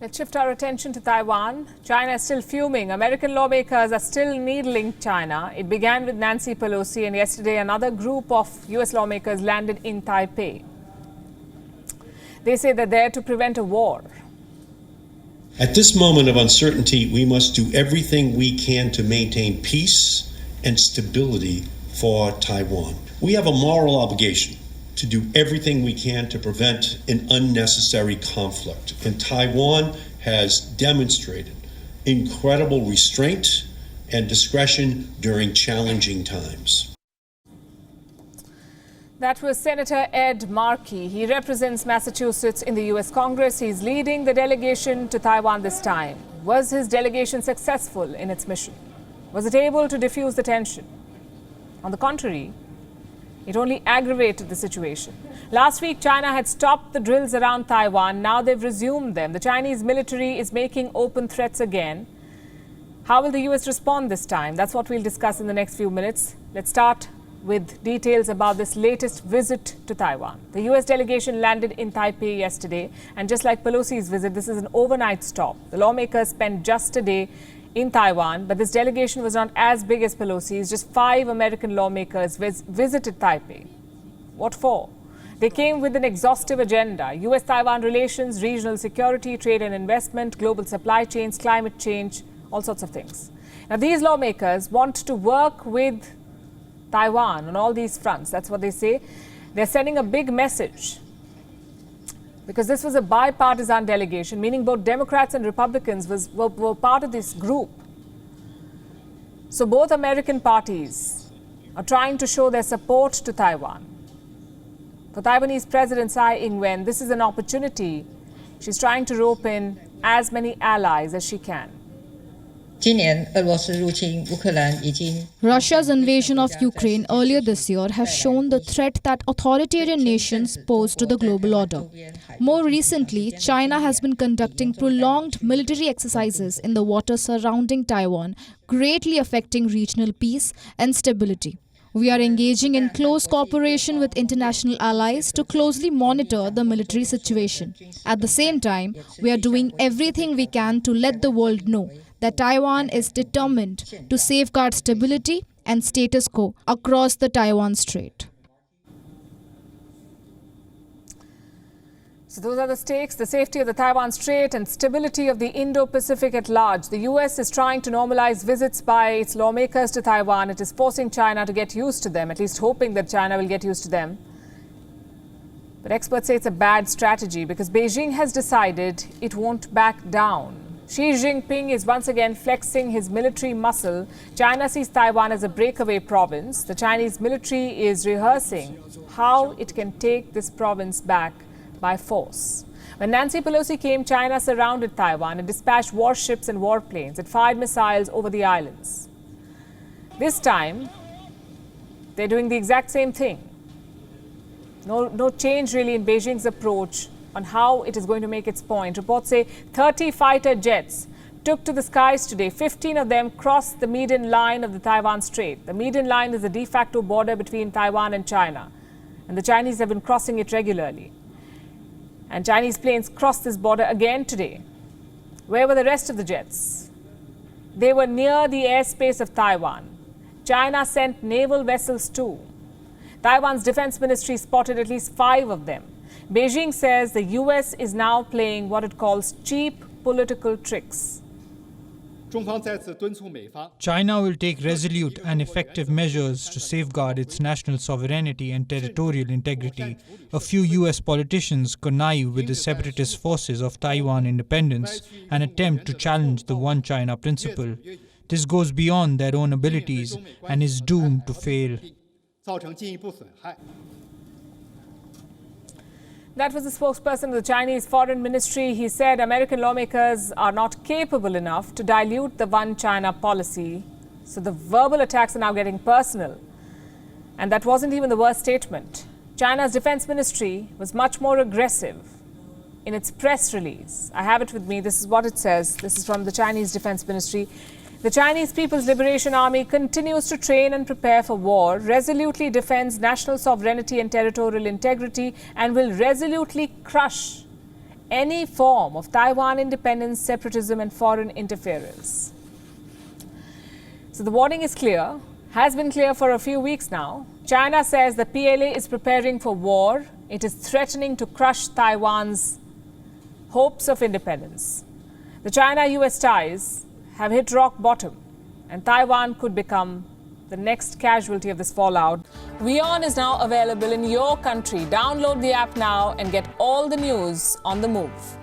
Let's shift our attention to Taiwan. China is still fuming. American lawmakers are still needling China. It began with Nancy Pelosi, and yesterday another group of US lawmakers landed in Taipei. They say they're there to prevent a war. At this moment of uncertainty, we must do everything we can to maintain peace and stability for Taiwan. We have a moral obligation to do everything we can to prevent an unnecessary conflict. And Taiwan has demonstrated incredible restraint and discretion during challenging times. That was Senator Ed Markey. He represents Massachusetts in the U.S. Congress. He's leading the delegation to Taiwan this time. Was his delegation successful in its mission? Was it able to diffuse the tension? On the contrary, it only aggravated the situation. Last week, China had stopped the drills around Taiwan. Now they've resumed them. The Chinese military is making open threats again. How will the U.S. respond this time? That's what we'll discuss in the next few minutes. Let's start with details about this latest visit to Taiwan. The U.S. delegation landed in Taipei yesterday. And just like Pelosi's visit, this is an overnight stop. The lawmakers spent just a day in Taiwan, but this delegation was not as big as Pelosi's. Just 5 American lawmakers visited Taipei. What for? They came with an exhaustive agenda: U.S.-Taiwan relations, regional security, trade and investment, global supply chains, climate change, all sorts of things. Now, these lawmakers want to work with Taiwan on all these fronts. That's what they say. They're sending a big message, because this was a bipartisan delegation, meaning both Democrats and Republicans were part of this group. So both American parties are trying to show their support to Taiwan. For Taiwanese President Tsai Ing-wen, this is an opportunity. She's trying to rope in as many allies as she can. Russia's invasion of Ukraine earlier this year has shown the threat that authoritarian nations pose to the global order. More recently, China has been conducting prolonged military exercises in the waters surrounding Taiwan, greatly affecting regional peace and stability. We are engaging in close cooperation with international allies to closely monitor the military situation. At the same time, we are doing everything we can to let the world know that Taiwan is determined to safeguard stability and status quo across the Taiwan Strait. So those are the stakes: the safety of the Taiwan Strait and stability of the Indo-Pacific at large. The U.S. is trying to normalize visits by its lawmakers to Taiwan. It is forcing China to get used to them, at least hoping that China will get used to them. But experts say it's a bad strategy, because Beijing has decided it won't back down. Xi Jinping is once again flexing his military muscle. China sees Taiwan as a breakaway province. The Chinese military is rehearsing how it can take this province back by force. When Nancy Pelosi came, China surrounded Taiwan and dispatched warships and warplanes. It fired missiles over the islands. This time, they're doing the exact same thing. No change really in Beijing's approach on how it is going to make its point. Reports say 30 fighter jets took to the skies today. 15 of them crossed the median line of the Taiwan Strait. The median line is the de facto border between Taiwan and China, and the Chinese have been crossing it regularly. And Chinese planes crossed this border again today. Where were the rest of the jets? They were near the airspace of Taiwan. China sent naval vessels too. Taiwan's defense ministry spotted at least 5 of them. Beijing says the U.S. is now playing what it calls cheap political tricks. China will take resolute and effective measures to safeguard its national sovereignty and territorial integrity. A few U.S. politicians connive with the separatist forces of Taiwan independence and attempt to challenge the One China principle. This goes beyond their own abilities and is doomed to fail. That was the spokesperson of the Chinese Foreign Ministry. He said American lawmakers are not capable enough to dilute the One China policy. So the verbal attacks are now getting personal. And that wasn't even the worst statement. China's defense ministry was much more aggressive in its press release. I have it with me. This is what it says. This is from the Chinese Defense Ministry. The Chinese People's Liberation Army continues to train and prepare for war, resolutely defends national sovereignty and territorial integrity, and will resolutely crush any form of Taiwan independence, separatism, and foreign interference. So the warning is clear, has been clear for a few weeks now. China says the PLA is preparing for war. It is threatening to crush Taiwan's hopes of independence. The China-US ties have hit rock bottom, and Taiwan could become the next casualty of this fallout. WION is now available in your country. Download the app now and get all the news on the move.